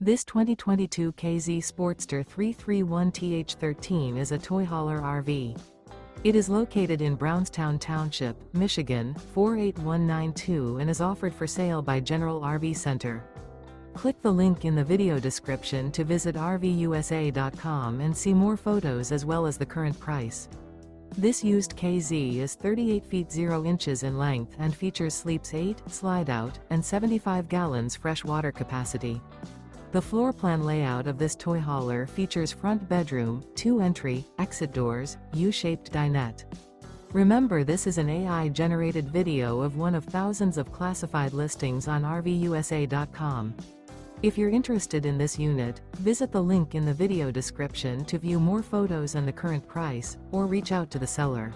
This 2022 K-Z Sportster 331TH13 is a toy hauler RV. It is located in Brownstown Township, Michigan, 48192 and is offered for sale by General RV Center. Click the link in the video description to visit RVUSA.com and see more photos as well as the current price. This used K-Z is 38 feet 0 inches in length and features sleeps 8, Slideout, and 75 gallons fresh water capacity. The floor plan layout of this toy hauler features front bedroom, 2 entry, exit doors, U-shaped dinette. Remember, this is an AI-generated video of one of thousands of classified listings on RVUSA.com. If you're interested in this unit, visit the link in the video description to view more photos and the current price, or reach out to the seller.